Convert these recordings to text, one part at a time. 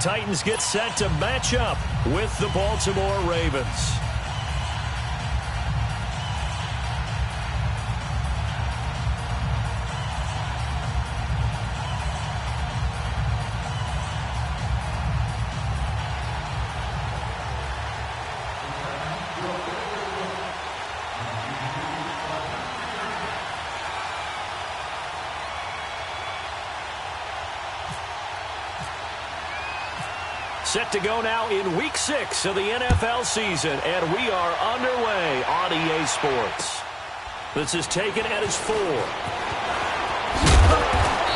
Titans get set to match up with the Baltimore Ravens. Set to go now in Week 6 of the NFL season, and we are underway on EA Sports. This is taken at his 4.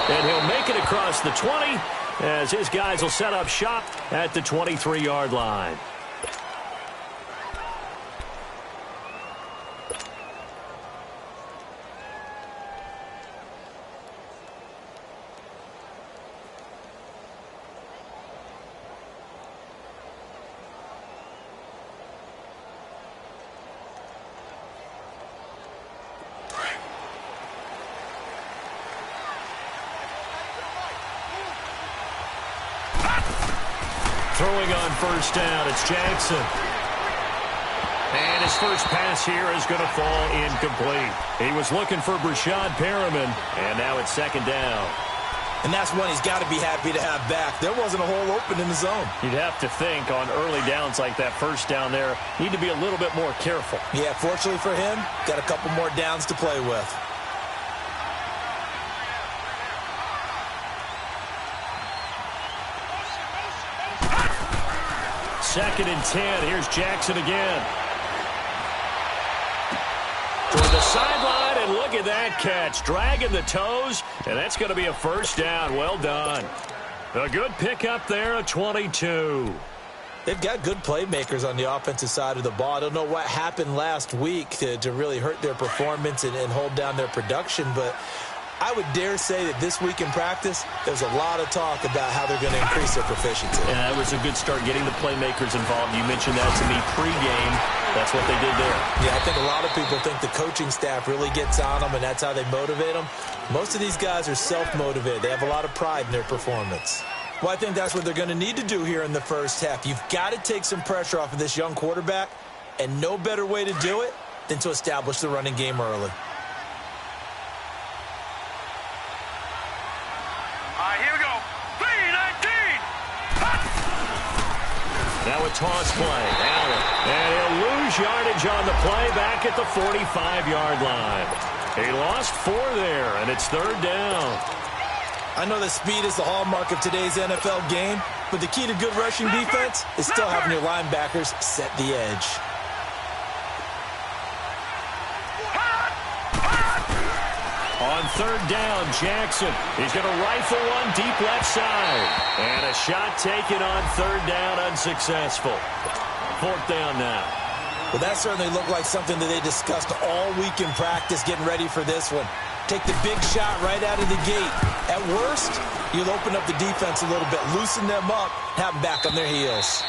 And he'll make it across the 20 as his guys will set up shop at the 23-yard line. Throwing on first down, it's Jackson. And his first pass here is going to fall incomplete. He was looking for Brashad Perriman, and now it's second down. And that's one he's got to be happy to have back. There wasn't a hole open in the zone. You'd have to think on early downs like that first down there, need to be a little bit more careful. Yeah, fortunately for him, got a couple more downs to play with. Second and 10. Here's Jackson again. Toward the sideline, and look at that catch. Dragging the toes, and that's going to be a first down. Well done. A good pickup there, a 22. They've got good playmakers on the offensive side of the ball. I don't know what happened last week to really hurt their performance and hold down their production, but I would dare say that this week in practice, there's a lot of talk about how they're going to increase their proficiency. Yeah, that was a good start, getting the playmakers involved. You mentioned that to me pregame. That's what they did there. Yeah, I think a lot of people think the coaching staff really gets on them, and that's how they motivate them. Most of these guys are self-motivated. They have a lot of pride in their performance. Well, I think that's what they're going to need to do here in the first half. You've got to take some pressure off of this young quarterback, and no better way to do it than to establish the running game early. Here we go. 3-19. Now a toss play. Allen. And he'll lose yardage on the play back at the 45-yard line. He lost 4 there, and it's third down. I know that speed is the hallmark of today's NFL game, but the key to good rushing defense is still having your linebackers set the edge. On third down, Jackson. He's going to rifle one deep left side. And a shot taken on third down, unsuccessful. Fourth down now. Well, that certainly looked like something that they discussed all week in practice, getting ready for this one. Take the big shot right out of the gate. At worst, you'll open up the defense a little bit, loosen them up, have them back on their heels.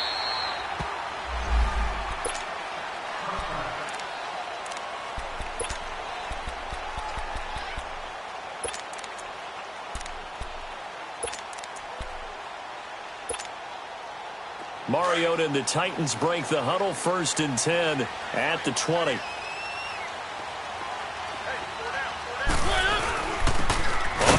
Mariota and the Titans break the huddle, first and 10 at the 20. On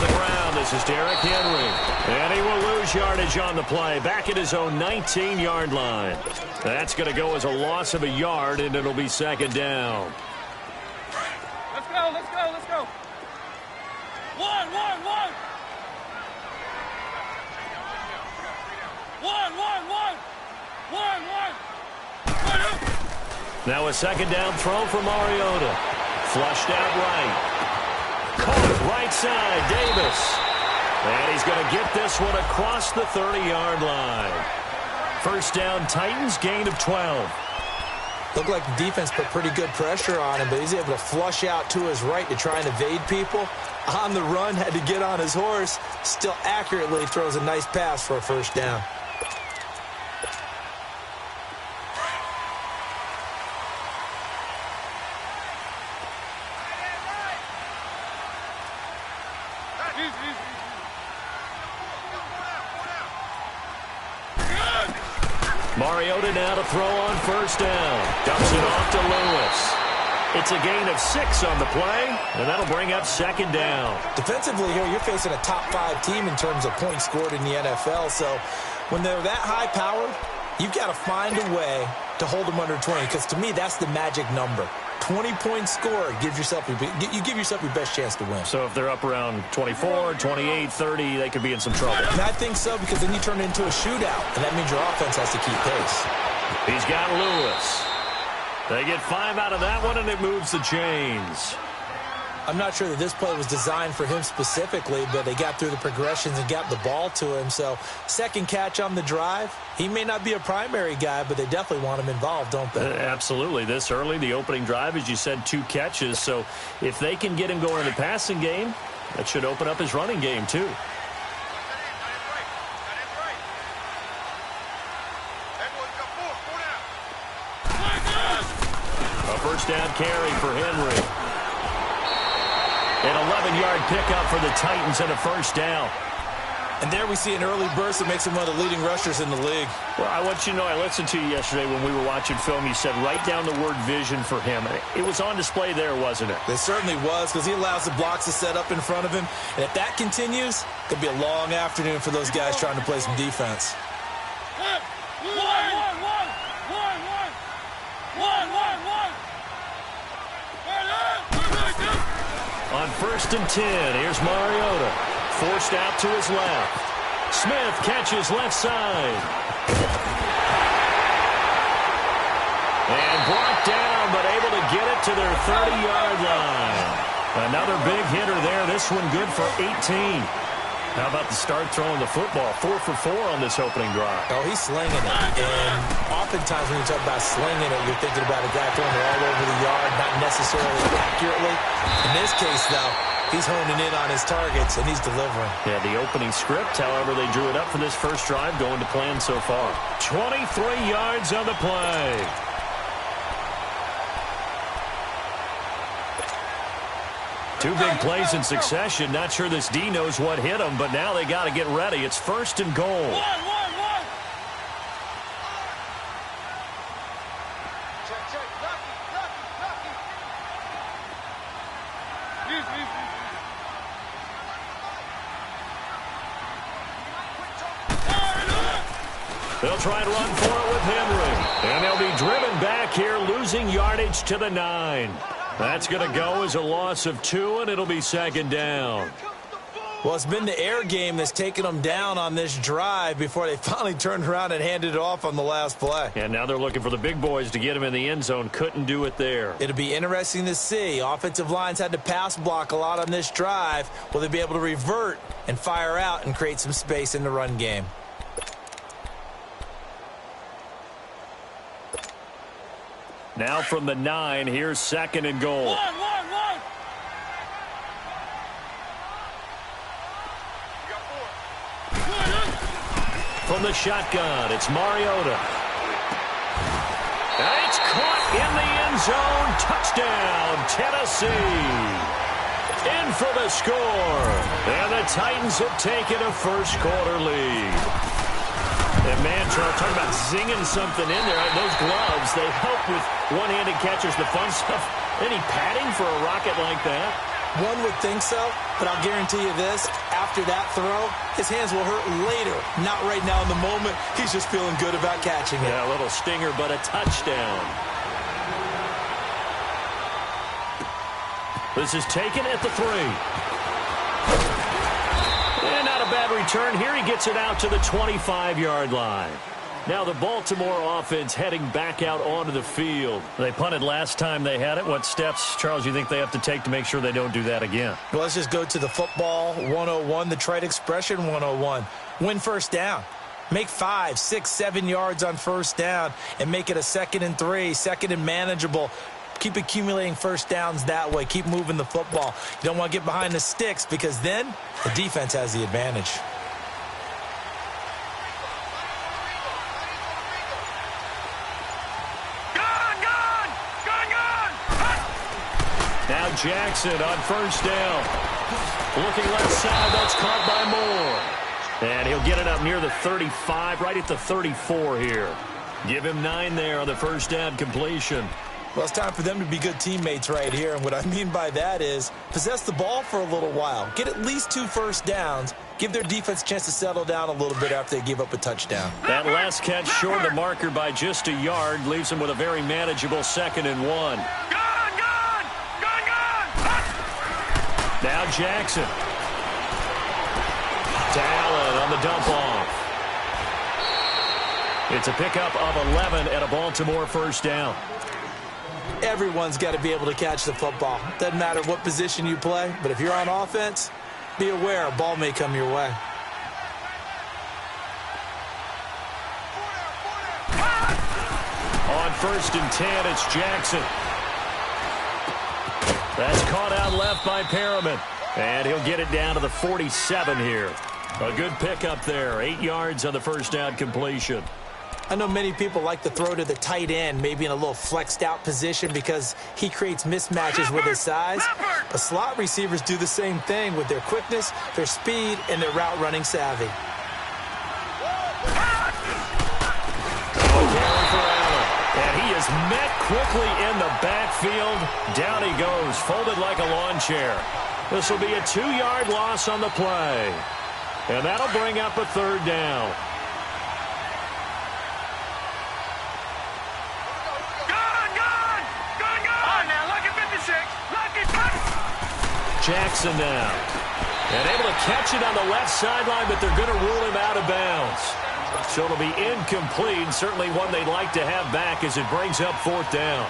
the ground, this is Derrick Henry. And he will lose yardage on the play, back at his own 19-yard line. That's going to go as a loss of a yard, and it'll be second down. Let's go, let's go, let's go. One. Now a second down throw for Mariota. Flushed out right. Caught right side, Davis. And he's going to get this one across the 30-yard line. First down, Titans, gain of 12. Looked like the defense put pretty good pressure on him, but he's able to flush out to his right to try and evade people. On the run, had to get on his horse. Still accurately throws a nice pass for a first down. Mariota now to throw on first down. Dumps it off to Lewis. It's a gain of 6 on the play, and that'll bring up second down. Defensively here, you're facing a top-5 team in terms of points scored in the NFL, so when they're that high-powered, you've got to find a way to hold them under 20, because to me, that's the magic number. 20-point score, you give yourself your best chance to win. So if they're up around 24, 28, 30, they could be in some trouble. And I think so, because then you turn it into a shootout, and that means your offense has to keep pace. He's got Lewis. They get 5 out of that one, and it moves the chains. I'm not sure that this play was designed for him specifically, but they got through the progressions and got the ball to him. So second catch on the drive. He may not be a primary guy, but they definitely want him involved, don't they? Absolutely. This early, the opening drive, as you said, 2 catches. So if they can get him going in the passing game, that should open up his running game too. A first down carry for Henry. An 11-yard pickup for the Titans and a first down. And there we see an early burst that makes him one of the leading rushers in the league. Well, I want you to know, I listened to you yesterday when we were watching film. You said write down the word vision for him. It was on display there, wasn't it? It certainly was, because he allows the blocks to set up in front of him. And if that continues, it could be a long afternoon for those guys trying to play some defense. On first and 10, here's Mariota. Forced out to his left. Smith catches left side. And brought down, but able to get it to their 30-yard line. Another big hitter there. This one good for 18. How about the start throwing the football? 4 for 4 on this opening drive. Oh, he's slinging it. And oftentimes when you talk about slinging it, you're thinking about a guy throwing it all over the yard, not necessarily accurately. In this case, though, he's honing in on his targets, and he's delivering. Yeah, the opening script, however, they drew it up for this first drive, going to plan so far. 23 yards on the play. Two big plays in succession. Not sure this D knows what hit him, but now they got to get ready. It's first and goal. They'll try and run for it with Henry. And they'll be driven back here, losing yardage to the 9. That's going to go as a loss of 2, and it'll be second down. Well, it's been the air game that's taken them down on this drive before they finally turned around and handed it off on the last play. And now they're looking for the big boys to get him in the end zone. Couldn't do it there. It'll be interesting to see. Offensive lines had to pass block a lot on this drive. Will they be able to revert and fire out and create some space in the run game? Now from the 9, here's second and goal. From the shotgun, it's Mariota. And it's caught in the end zone. Touchdown, Tennessee. In for the score. And the Titans have taken a first-quarter lead. And man, Charles, talking about zinging something in there. Those gloves, they help with one-handed catchers, the fun stuff. Any padding for a rocket like that? One would think so, but I'll guarantee you this. After that throw, his hands will hurt later. Not right now in the moment. He's just feeling good about catching it. Yeah, a little stinger, but a touchdown. This is taken at the 3. And not a bad return here. He gets it out to the 25-yard line. Now the Baltimore offense heading back out onto the field. They punted last time they had it. What steps, Charles, you think they have to take to make sure they don't do that again? Well, let's just go to the football 101, the trite expression 101. Win first down. Make 5, 6, 7 yards on first down and make it a 2nd and 3, 2nd and manageable. Keep accumulating first downs that way. Keep moving the football. You don't want to get behind the sticks because then the defense has the advantage. Now Jackson on first down. Looking left side, that's caught by Moore. And he'll get it up near the 35, right at the 34 here. Give him 9 there on the first down completion. Well, it's time for them to be good teammates right here. And what I mean by that is possess the ball for a little while. Get at least 2 first downs. Give their defense a chance to settle down a little bit after they give up a touchdown. That last catch short of the marker by just a yard leaves him with a very manageable 2nd and 1. Gone! Now Jackson. To Allen on the dump off. It's a pickup of 11 and a Baltimore first down. Everyone's got to be able to catch the football. Doesn't matter what position you play, but if you're on offense, be aware a ball may come your way. On 1st and 10, it's Jackson. That's caught out left by Perriman. And he'll get it down to the 47 here. A good pickup there. 8 yards on the first down completion. I know many people like to throw to the tight end, maybe in a little flexed out position because he creates mismatches with his size. But slot receivers do the same thing with their quickness, their speed, and their route running savvy. Carry for Allen. And he is met quickly in the backfield. Down he goes, folded like a lawn chair. This will be a 2-yard loss on the play. And that'll bring up a 3rd down. Jackson now. And able to catch it on the left sideline, but they're going to rule him out of bounds. So it'll be incomplete. Certainly one they'd like to have back as it brings up 4th down.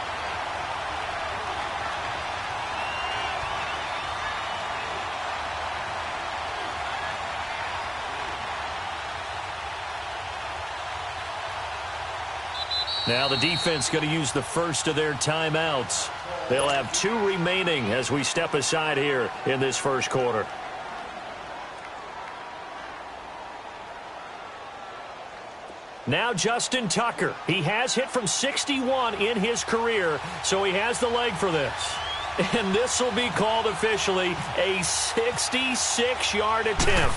Now the defense going to use the first of their timeouts. They'll have 2 remaining as we step aside here in this first quarter. Now Justin Tucker. He has hit from 61 in his career, so he has the leg for this. And this will be called officially a 66-yard attempt.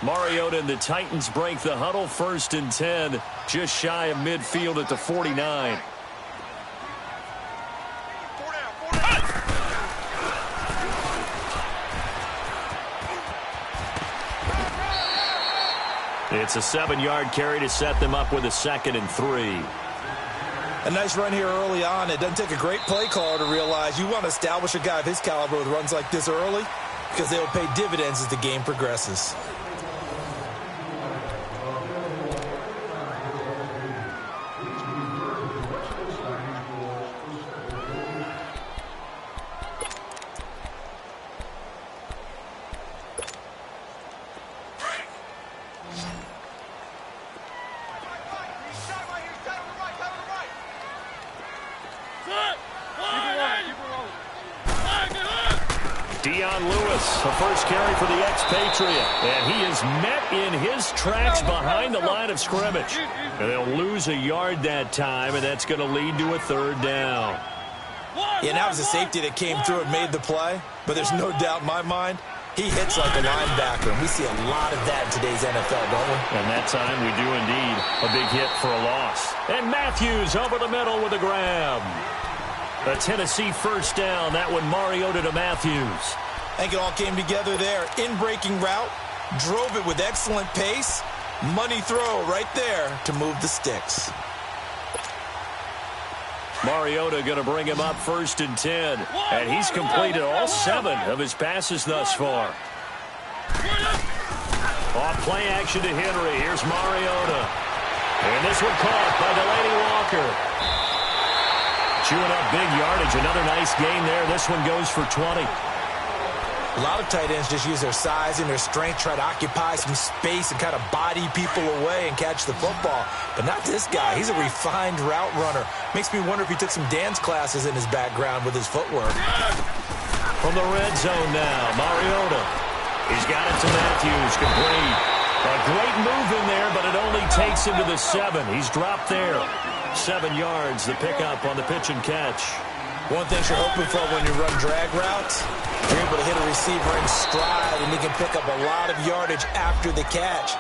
Mariota and the Titans break the huddle. 1st and 10, just shy of midfield at the 49. It's a 7-yard carry to set them up with a 2nd and 3. A nice run here early on. It doesn't take a great play caller to realize you want to establish a guy of his caliber with runs like this early because they will pay dividends as the game progresses. The first carry for the expatriate. And he is met in his tracks behind the line of scrimmage. And they'll lose a yard that time, and that's going to lead to a 3rd down. Yeah, that was a safety that came through and made the play. But there's no doubt in my mind, he hits like a linebacker. And we see a lot of that in today's NFL, don't we? And that time we do indeed. A big hit for a loss. And Matthews over the middle with a grab. A Tennessee first down. That one Mariota to Matthews. I think it all came together there. In-breaking route, drove it with excellent pace. Money throw right there to move the sticks. Mariota going to bring him up 1st and 10. And he's completed all 7 of his passes thus far. Off play action to Henry. Here's Mariota. And this one caught by Delaney Walker. Chewing up big yardage. Another nice gain there. This one goes for 20. A lot of tight ends just use their size and their strength, try to occupy some space and kind of body people away and catch the football. But not this guy. He's a refined route runner. Makes me wonder if he took some dance classes in his background with his footwork. From the red zone now, Mariota. He's got it to Matthews, complete. A great move in there, but it only takes him to the 7. He's dropped there. 7 yards, the pickup on the pitch and catch. One thing you're hoping for when you run drag routes, you're able to hit a receiver in stride, and he can pick up a lot of yardage after the catch.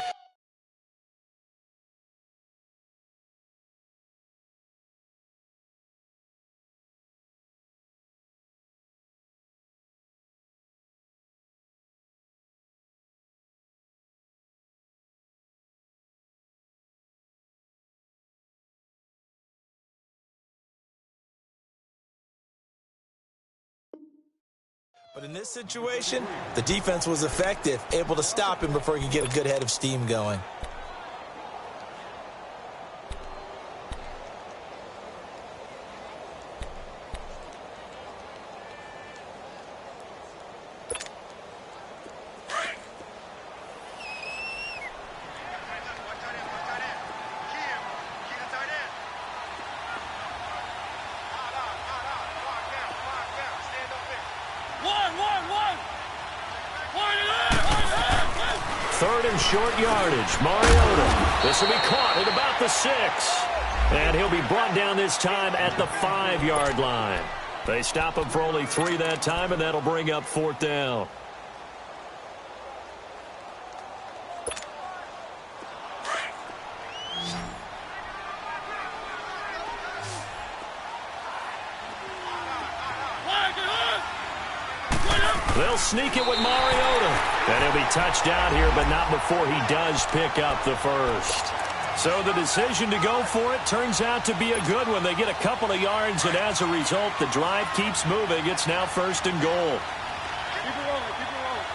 But in this situation, the defense was effective, able to stop him before he could get a good head of steam going. Third and short yardage. Mariota. This will be caught at about the 6. And he'll be brought down this time at the 5-yard line. They stop him for only 3 that time, and that'll bring up 4th down. They'll sneak it with Mariota. And he'll be touched out here, but not before he does pick up the first. So the decision to go for it turns out to be a good one. They get a couple of yards, and as a result, the drive keeps moving. It's now 1st and goal. Keep it rolling, keep it rolling.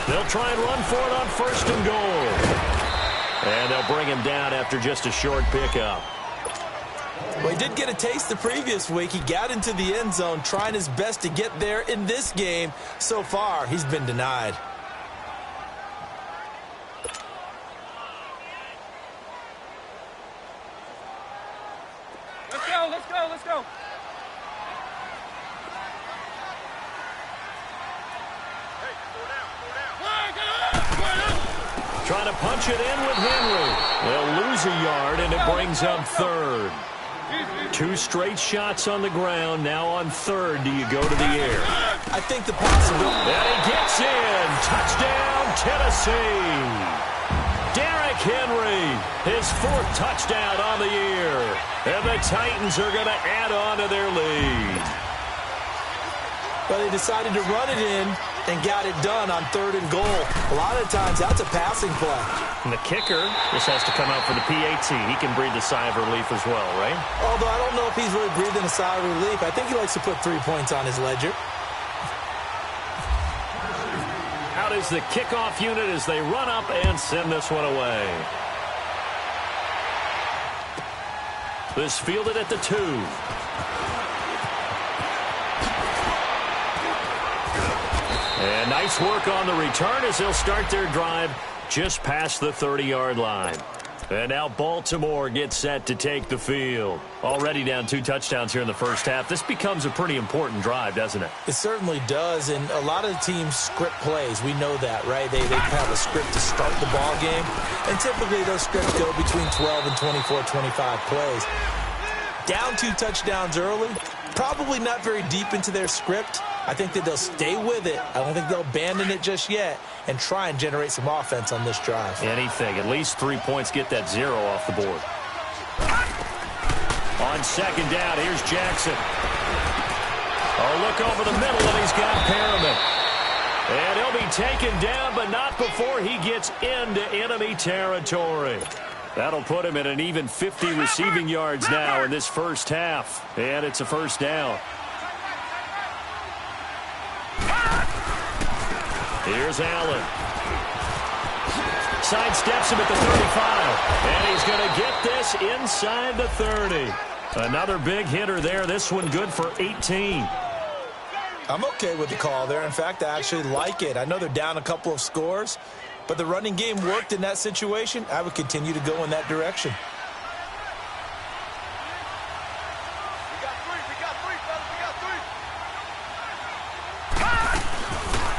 They'll try and run for it on 1st and goal. And they'll bring him down after just a short pickup. Well, he did get a taste the previous week. He got into the end zone, trying his best to get there in this game. So far, he's been denied. Let's go, let's go, let's go. Hey, slow down. Trying to punch it in with Henry. They'll lose a yard, and it brings up 3rd. 2 straight shots on the ground. Now on 3rd, do you go to the air? I think the possibility. And he gets in. Touchdown, Tennessee. Derrick Henry, his 4th touchdown on the year. And the Titans are going to add on to their lead. But they decided to run it in and got it done on 3rd and goal. A lot of times, that's a passing play. And the kicker just has to come out for the PAT. He can breathe a sigh of relief as well, right? Although I don't know if he's really breathing a sigh of relief. I think he likes to put 3 points on his ledger. Out is the kickoff unit as they run up and send this one away. This fielded at the 2. And nice work on the return as they'll start their drive just past the 30-yard line. And now Baltimore gets set to take the field. Already down 2 touchdowns here in the first half. This becomes a pretty important drive, doesn't it? It certainly does, and a lot of the teams script plays. We know that, right? They have a script to start the ball game, and typically those scripts go between 12 and 24, 25 plays. Down 2 touchdowns early, probably not very deep into their script. I think that they'll stay with it. I don't think they'll abandon it just yet and try and generate some offense on this drive. Anything. At least 3 points, get that 0 off the board. On 2nd down, here's Jackson. Oh, look over the middle, and he's got Perriman. And he'll be taken down, but not before he gets into enemy territory. That'll put him at an even 50 receiving yards now in this first half. And it's a 1st down. Here's Allen. Sidesteps him at the 35. And he's going to get this inside the 30. Another big hitter there. This one good for 18. I'm okay with the call there. In fact, I actually like it. I know they're down a couple of scores, but the running game worked in that situation. I would continue to go in that direction.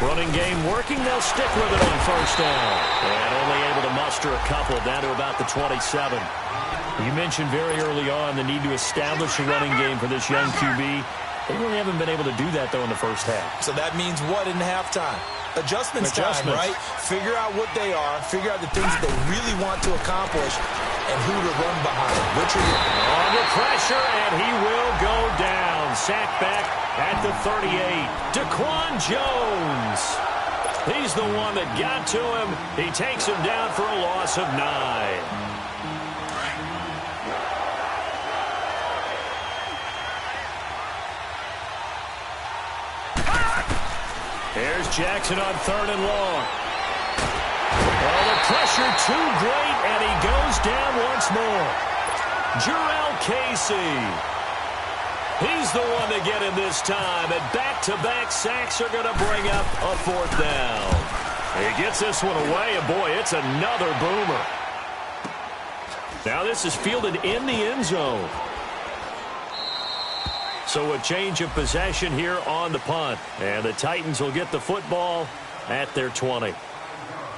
Running game working. They'll stick with it on first down. And only able to muster a couple down to about the 27. You mentioned very early on the need to establish a running game for this young QB. They really haven't been able to do that, though, in the first half. So that means what in halftime? Adjustments time, right? Figure out what they are. Figure out the things that they really want to accomplish and who to run behind. Which are you? Under pressure, and he will go down. Sacked back at the 38. Daquan Jones. He's the one that got to him. He takes him down for a loss of 9. Here's Jackson on 3rd and long. Oh, the pressure too great, and he goes down once more. Jarrell Casey. He's the one to get him this time, and back-to-back sacks are going to bring up a 4th down. He gets this one away, and boy, it's another boomer. Now this is fielded in the end zone. So a change of possession here on the punt. And the Titans will get the football at their 20.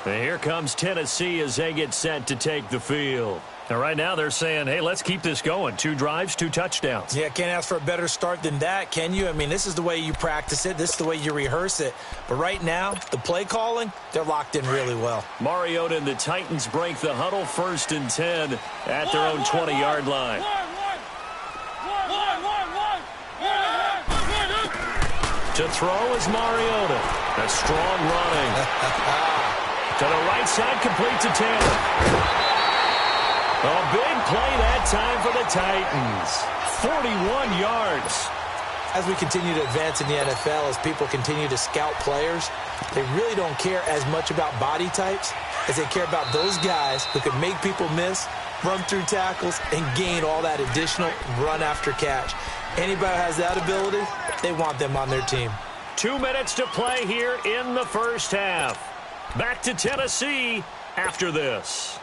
And here comes Tennessee as they get set to take the field. And right now they're saying, hey, let's keep this going. 2 drives, 2 touchdowns. Yeah, can't ask for a better start than that, can you? I mean, this is the way you practice it. This is the way you rehearse it. But right now, the play calling, they're locked in really well. Mariota and the Titans break the huddle 1st and 10 at their own 20-yard line. To throw is Mariota. A strong running. To the right side, complete to Taylor. A big play that time for the Titans. 41 yards. As we continue to advance in the NFL, as people continue to scout players, they really don't care as much about body types as they care about those guys who can make people miss, run through tackles, and gain all that additional run after catch. Anybody who has that ability, they want them on their team. 2 minutes to play here in the first half. Back to Tennessee after this.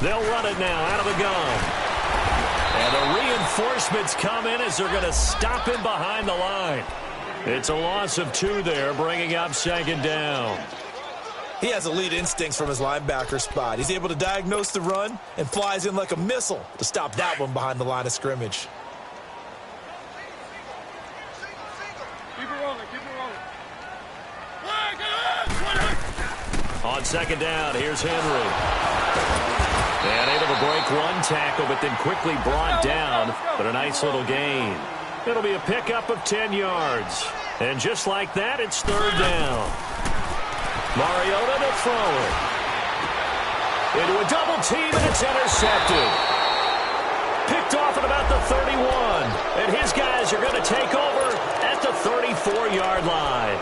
They'll run it now out of the gun. And the reinforcements come in as they're going to stop him behind the line. It's a loss of 2 there, bringing up 2nd down. He has elite instincts from his linebacker spot. He's able to diagnose the run and flies in like a missile to stop that one behind the line of scrimmage. Keep it rolling, keep it rolling. On 2nd down, here's Henry. And able to break 1 tackle, but then quickly brought down. But a nice little gain. It'll be a pickup of 10 yards. And just like that, it's 3rd down. Mariota to throw it. Into a double team, and it's intercepted. Picked off at about the 31. And his guys are going to take over at the 34-yard line.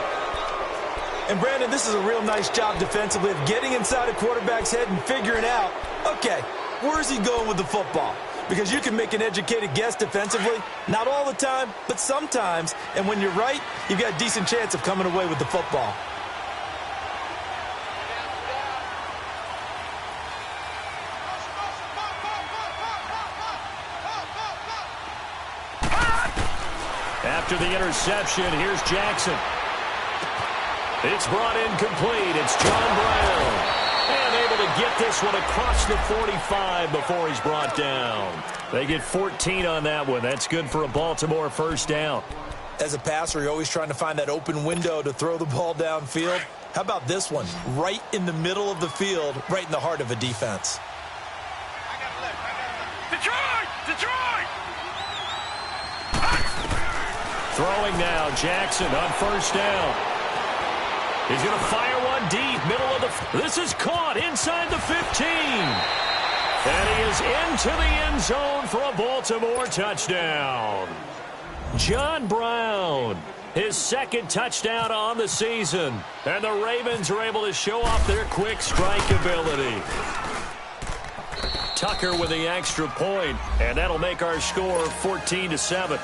And, Brandon, this is a real nice job defensively of getting inside a quarterback's head and figuring out, okay, where's he going with the football? Because you can make an educated guess defensively. Not all the time, but sometimes. And when you're right, you've got a decent chance of coming away with the football. After the interception, here's Jackson. It's brought in complete. It's John Brown. And able to get this one across the 45 before he's brought down. They get 14 on that one. That's good for a Baltimore 1st down. As a passer, you're always trying to find that open window to throw the ball downfield. How about this one? Right in the middle of the field, right in the heart of a defense. Detroit! Detroit! Throwing now, Jackson on 1st down. He's going to fire one deep, middle of the... This is caught inside the 15. And he is into the end zone for a Baltimore touchdown. John Brown, his 2nd touchdown on the season. And the Ravens are able to show off their quick strike ability. Tucker with the extra point, and that'll make our score 14-7.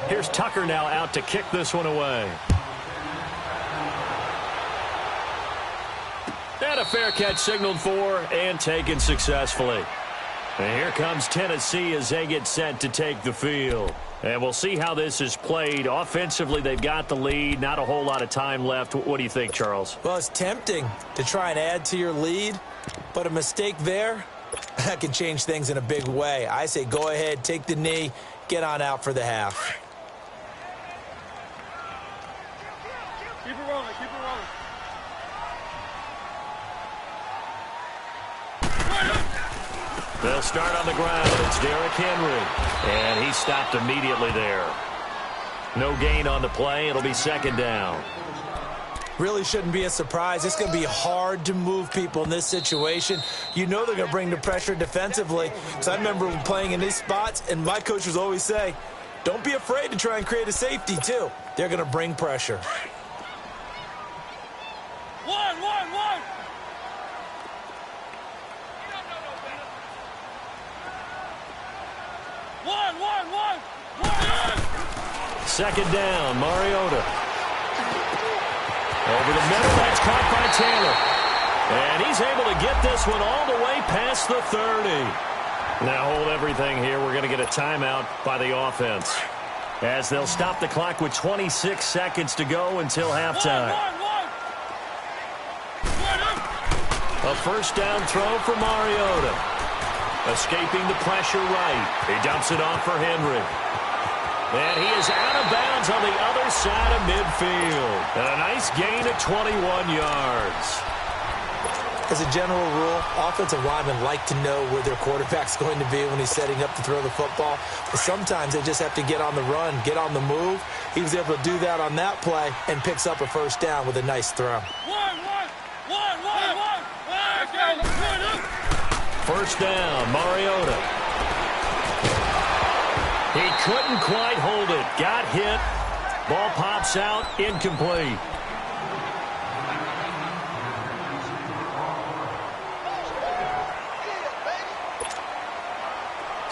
Here's Tucker now out to kick this one away. And a fair catch signaled for and taken successfully. And here comes Tennessee as they get set to take the field. And we'll see how this is played. Offensively, they've got the lead. Not a whole lot of time left. What do you think, Charles? Well, it's tempting to try and add to your lead, but a mistake there, that can change things in a big way. I say go ahead, take the knee, get on out for the half. Keep it rolling, keep it rolling. They'll start on the ground. It's Derrick Henry. And he stopped immediately there. No gain on the play. It'll be second down. Really shouldn't be a surprise. It's going to be hard to move people in this situation. You know they're going to bring the pressure defensively. So I remember playing in these spots, and my coaches always say, don't be afraid to try and create a safety, too. They're going to bring pressure. One. Second down, Mariota. Over the middle, that's caught by Taylor. And he's able to get this one all the way past the 30. Now hold everything here. We're going to get a timeout by the offense, as they'll stop the clock with 26 seconds to go until halftime. A first down throw for Mariota. Escaping the pressure right. He dumps it off for Henry. And he is out of bounds on the other side of midfield. And a nice gain of 21 yards. As a general rule, offensive linemen like to know where their quarterback's going to be when he's setting up to throw the football. But sometimes they just have to get on the run, get on the move. He was able to do that on that play and picks up a first down with a nice throw. First down, Mariota. He couldn't quite hold it. Got hit. Ball pops out. Incomplete.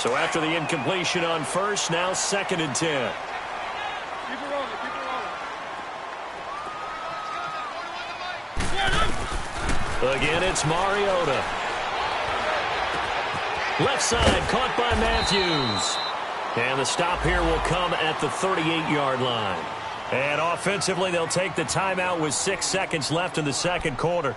So after the incompletion on first, now second and 10. Keep it rolling, keep it rolling. Again, it's Mariota. Left side, caught by Matthews. And the stop here will come at the 38-yard line. And offensively, they'll take the timeout with 6 seconds left in the second quarter.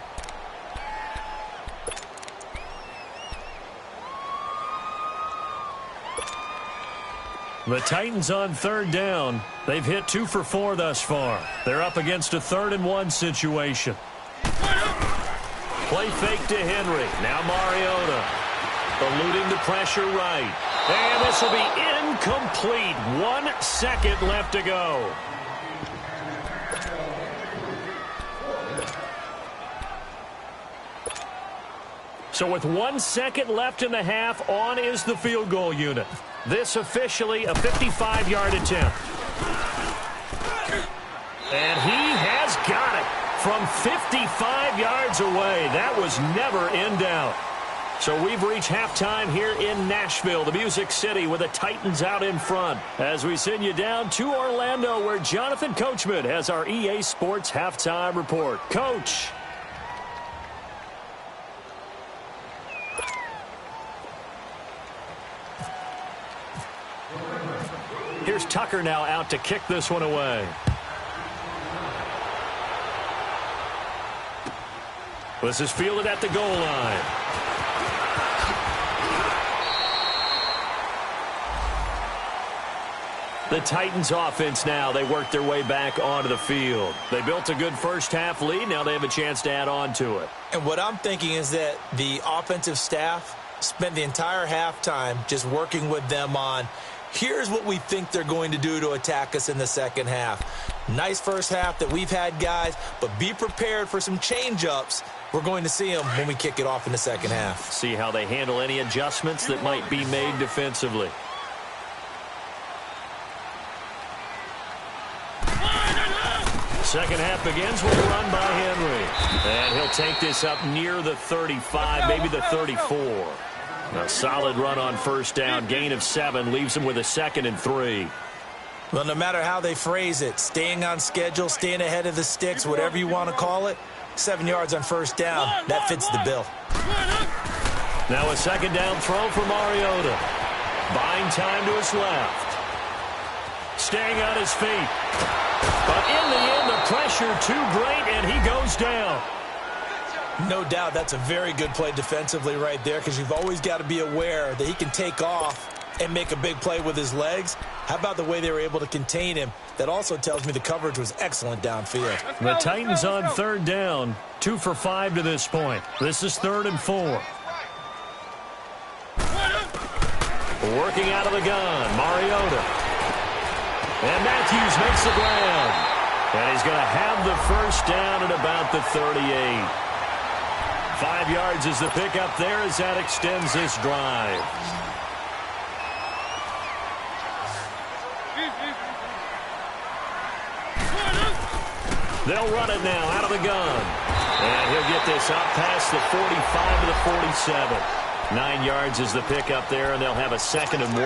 The Titans on third down. They've hit 2 for 4 thus far. They're up against a 3rd-and-1 situation. Play fake to Henry. Now Mariota. Eluding the pressure right. And this will be incomplete. 1 second left to go. So with 1 second left in the half, on is the field goal unit. This officially a 55-yard attempt. And he has got it from 55 yards away. That was never in doubt. So we've reached halftime here in Nashville, the Music City, with the Titans out in front. As we send you down to Orlando, where Jonathan Coachman has our EA Sports halftime report. Coach. Here's Tucker now out to kick this one away. This is fielded at the goal line. The Titans offense now, they work their way back onto the field. They built a good first half lead. Now they have a chance to add on to it. And what I'm thinking is that the offensive staff spent the entire halftime just working with them on, here's what we think they're going to do to attack us in the second half. Nice first half that we've had, guys, but be prepared for some change-ups. We're going to see them when we kick it off in the second half. See how they handle any adjustments that might be made defensively. second half begins with a run by Henry. And he'll take this up near the 35, maybe the 34. A solid run on first down. Gain of 7 leaves him with a 2nd and 3. Well, no matter how they phrase it, staying on schedule, staying ahead of the sticks, whatever you want to call it, 7 yards on first down, that fits the bill. Now a second down throw for Mariota. Buying time to his left. Staying on his feet. But in the end, the pressure too great, and he goes down. No doubt that's a very good play defensively right there, because you've always got to be aware that he can take off and make a big play with his legs. How about the way they were able to contain him? That also tells me the coverage was excellent downfield. The Titans on third down, 2 for 5 to this point. This is 3rd and 4. Working out of the gun, Mariota. And Matthews makes the grab. And he's going to have the first down at about the 38. 5 yards is the pickup there as that extends this drive. They'll run it now out of the gun. And he'll get this up past the 45 to the 47. 9 yards is the pickup there, and they'll have a 2nd and 1.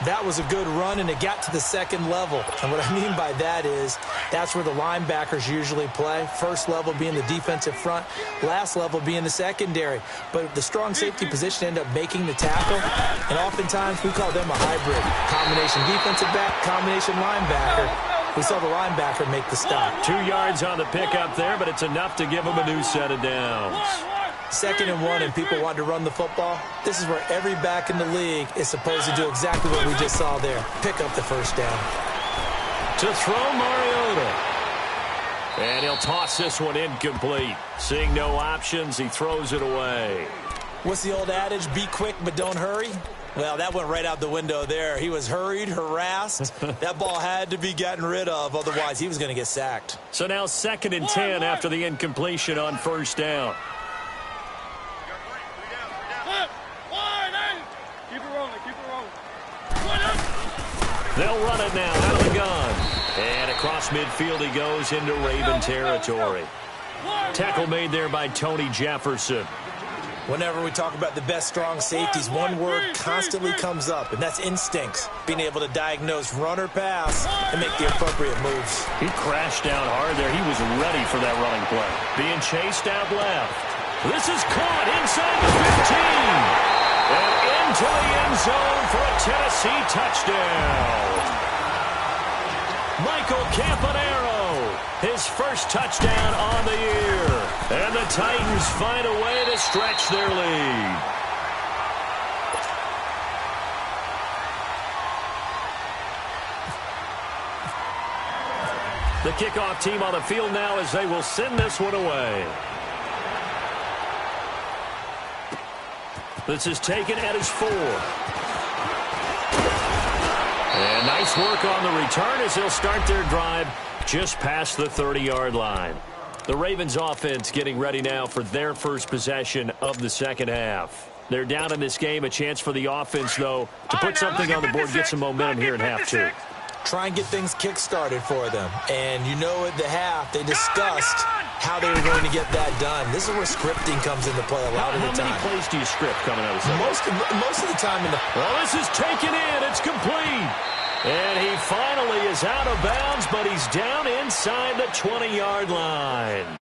That was a good run, and it got to the second level. And what I mean by that is that's where the linebackers usually play. First level being the defensive front, last level being the secondary. But the strong safety position ended up making the tackle, and oftentimes we call them a hybrid. Combination defensive back, combination linebacker. We saw the linebacker make the stop. 2 yards on the pickup there, but it's enough to give him a new set of downs. 2nd and 1, and people want to run the football. This is where every back in the league is supposed to do exactly what we just saw there. Pick up the first down. To throw Mariota. And he'll toss this one incomplete. Seeing no options, he throws it away. What's the old adage? Be quick, but don't hurry. Well, that went right out the window there. He was hurried, harassed. That ball had to be gotten rid of. Otherwise, he was going to get sacked. So now 2nd and 10 after the incompletion on first down. They'll run it now out of the gun. And across midfield he goes into Raven territory. Tackle made there by Tony Jefferson. Whenever we talk about the best strong safeties, one word constantly comes up, and that's instincts. Being able to diagnose run or pass and make the appropriate moves. He crashed down hard there. He was ready for that running play. Being chased out left. This is caught inside the 15. And into the end zone for a Tennessee touchdown. Michael Campanaro, his first touchdown on the year. And the Titans find a way to stretch their lead. The kickoff team on the field now as they will send this one away. This is taken at his 4. And nice work on the return as they'll start their drive just past the 30-yard line. The Ravens offense getting ready now for their first possession of the second half. They're down in this game. A chance for the offense, though, to put something on the board, get some momentum here in half 2. Try and get things kick-started for them. And you know at the half, they discussed how they were going to get that done. This is where scripting comes into play a lot of the time. How many plays do you script coming out of the Most of the time in the... Well, this is taken in. It's complete. And he finally is out of bounds, but he's down inside the 20-yard line.